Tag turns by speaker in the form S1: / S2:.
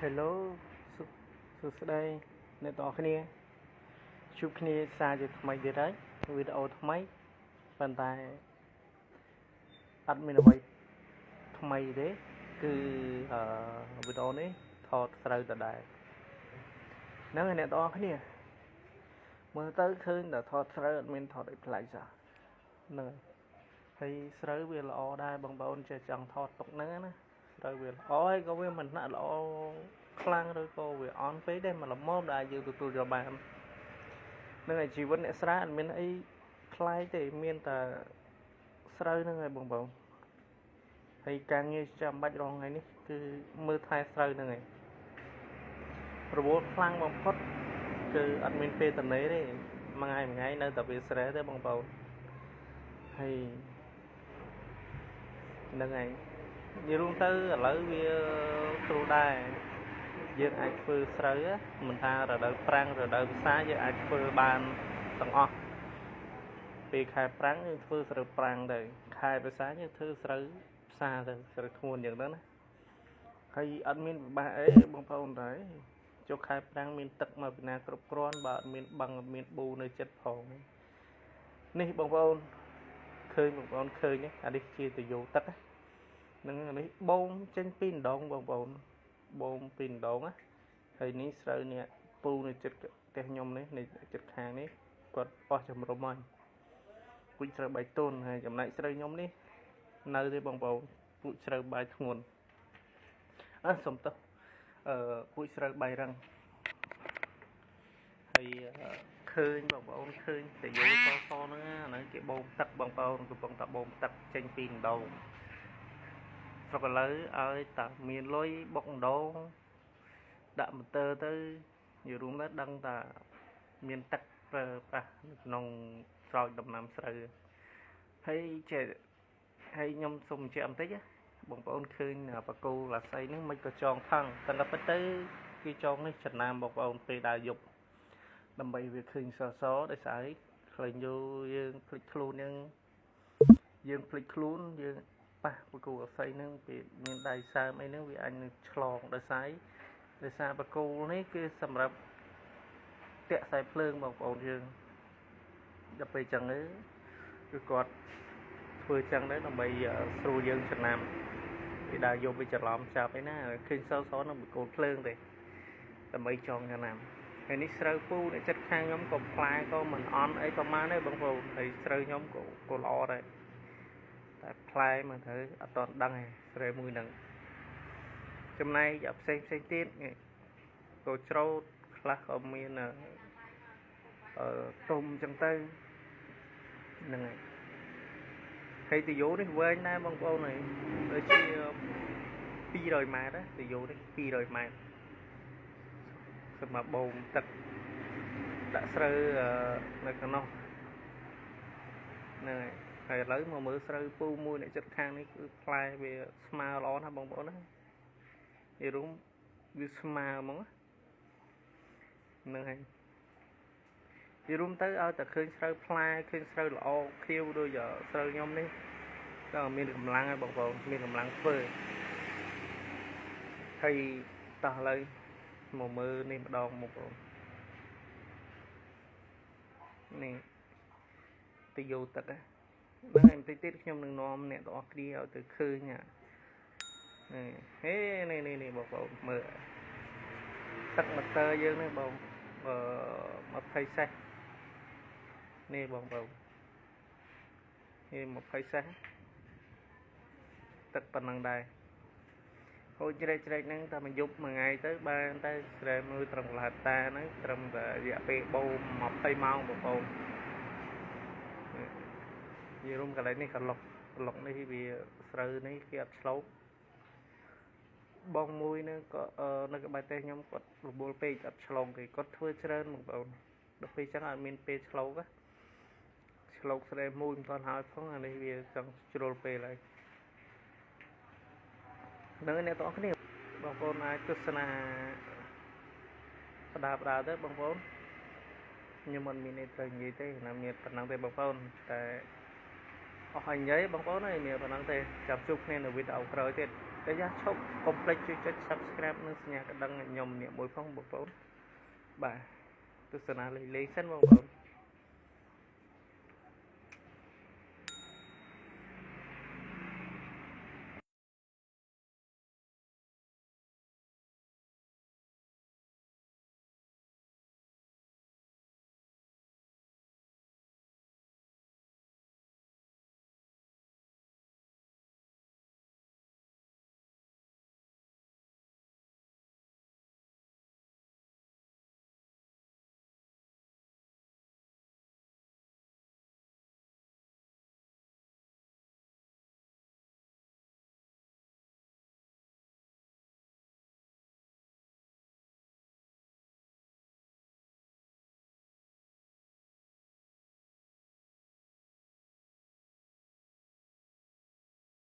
S1: Hello សួស្តីអ្នកទាំងអស់គ្នាជួបគ្នាសារជាថ្មីទៀតហើយវីដេអូថ្មីប៉ុន្តែអត់មានអ្វីថ្មីទេគឺវីដេអូនេះថតស្រូវដដែលហ្នឹងហើយអ្នកទាំងអស់គ្នាមើលទៅឃើញតែថតស្រូវអត់មានថតអីប្លែកសោះហ្នឹងហើយស្រូវវាល្អដែរបងប្អូនចេះចង់ថតទុកហ្នឹងណាស្រូវវាល្អហើយក៏វាមិនណាក់ល្អខ្លាំងឬក៏វាអន់ពេកដែរមកល្មមដែលយើងទទួលយកបាននឹងឯជីវិតអ្នកស្រែអត់មានអីប្លែកទេមានតែស្រូវហ្នឹងឯងបងប្អូនហើយការងារចាំបាច់រងថ្ងៃនេះគឺមើលថែស្រូវហ្នឹងឯងរវល់ខ្លាំងបំផុតគឺអត់មានពេលតនេទេមួយថ្ងៃនៅតែវាស្រែទេបងប្អូនហើយហ្នឹងឯងនិយាយរួមទៅឥឡូវវាស្រួលដែរយើងអាចធ្វើស្រូវមិនថារដូវប្រាំងរដូវវស្សាយើងអាចធ្វើបានទាំងអស់ពេលខែប្រាំងយើងធ្វើស្រូវប្រាំងទៅខែវស្សាយើងធ្វើស្រូវវស្សាទៅស្រូវធ្ងន់យ៉ាងហ្នឹងណាហើយអត់មានពិបាកអីបងប្អូនតែចុះខែប្រាំងមានទឹកមកពីណាគ្រប់គ្រាន់បើអត់មានបឹងអត់មានប៊ូនៅចិត្តផងនេះបងប្អូនឃើញបងប្អូនឃើញអានេះជាទយោទឹកហ្នឹងនេះបូមចេញពីម្ដងបងប្អូនបូមពីម្ដងណាហើយនេះស្រូវនេះពូនៅចិត្តផ្ទះខ្ញុំនេះនៅចិត្តខាងនេះគាត់អស់ចម្រុំហើយពូជស្រូវបាយទុនហើយចំណែកស្រូវខ្ញុំនេះនៅទេបងប្អូនពូជស្រូវបាយធ្ងន់សុំទោសពូជស្រូវបាយរឹងហើយឃើញបងប្អូនឃើញតែយោសហ្នឹងហ្នឹងគេបូមទឹកបងប្អូនកំពុងតែបូមទឹកចេញពីម្ដងស្រុកឥឡូវឲ្យតែមានលុយបុកម្ដងដាក់ម៉ូទ័រទៅនិយាយរួមទៅដឹងថាមានទឹកប្រើប្រាស់ក្នុងស្រោចដំណាំស្រូវហើយខ្ញុំសូមបញ្ជាក់បន្តិចបងប្អូនឃើញបកគោរាសីហ្នឹងមិនក៏ចងថងតែពិតទៅគេចងនេះចំណាំបងប្អូនពេលដើរយប់ដើម្បីវាឃើញសដោយសារអីឃើញយើងភ្លេចខ្លួនយើងភ្លេចខ្លួនយើងប៉ះបកគោរាសីហ្នឹងពេលមានដៃសើមអីហ្នឹងវាអាចនឹងឆ្លងដោយសារបកគោនេះគឺសម្រាប់តាក់ខ្សែភ្លើងបងប្អូនយើងដល់ពេលចឹងគឺគាត់ធ្វើចឹងដែរដើម្បីស្រួលយើងចំណាំពីដើរយកវាច្រឡំចាប់ឯណាឃើញសនឹងបកគោភ្លើងទេដើម្បីចងចំណាំហើយនេះស្រូវពូនៅចិត្តខាងខ្ញុំក៏ផ្លែក៏មិនអន់អីប្រហែលទេបងប្អូនហើយស្រូវខ្ញុំក៏ល្អដែរតែផ្លែមើលទៅអត់តន់ដឹងទេស្រូវមួយហ្នឹងចំណែកផ្សេងទៀតក៏ច្រូតខ្លះក៏មានទុំចឹងទៅហ្នឹងហើយទយោនេះវែងដែរបងប្អូនហើយដូចជា200ម៉ែត្រទយោនេះ200ម៉ែត្រសម្រាប់បូមទឹកដាក់ស្រូវនៅក្នុងនោះហ្នឹងហើយឥឡូវមកមើលស្រូវពូមួយនៅចិត្តខាងនេះគឺផ្លែវាស្មើល្អណាស់បងប្អូនណានិយាយរួមវាស្មើហ្មងហ្នឹងហើយនិយាយរួមទៅឲ្យតែឃើញស្រូវផ្លែឃើញស្រូវល្អខៀវដូចស្រូវខ្ញុំនេះក៏មានកម្លាំងហើយបងប្អូនមានកម្លាំងធ្វើហើយតោះឥឡូវមកមើលនេះម្ដងបងប្អូននេះទៅយកទឹកហ្នឹងហើយបន្តិចទៀតខ្ញុំនឹងនាំអ្នកទាំងអស់គ្នាឲ្យទៅឃើញនេះបងប្អូនមើលទឹកម៉ូទ័រយើងនេះបង20សេសនេះបងប្អូននេះ20សេសទឹកប៉ុណ្ណឹងដែរហូរជ្រែកហ្នឹងតែមួយយប់មួយថ្ងៃទៅបានទៅស្រែមើលត្រឹមកន្លះតាហ្នឹងត្រឹមតែរយៈពេលបូម20ម៉ោងបងប្អូននិយាយរួមកន្លែងនេះក្លុកនេះវាស្រូវនេះគេអត់ឆ្លូតបងមួយនឹងក៏នៅក្បែរផ្ទះខ្ញុំគាត់រវល់ពេកអត់ឆ្លងទេគាត់ធ្វើច្រើនបងប្អូនដល់ពេលចឹងអត់មានពេលឆ្លូកស្រីមួយមិនទាន់ហើយផងអានេះវាចង់ជ្រុលពេលហើយនឹងអ្នកទាំងអស់គ្នាបងប្អូនអាចទស្សនាផ្ដាទៅបងប្អូនខ្ញុំមិនមានអីត្រូវនិយាយទេណាមានប៉ុណ្ណឹងទេបងប្អូនតែអស់ហើយនិយាយបងប្អូនហើយមានប៉ុណ្ណឹងទេចាំជួបគ្នានៅវីដេអូក្រោយទៀត តែយ៉ាឈប់កុំភ្លេចជួយចុច Subscribe និងសញ្ញាកណ្ដឹងឲ្យខ្ញុំអ្នកមួយផងបងប្អូនបាទទស្សនាលេងៗសិនបងប្អូន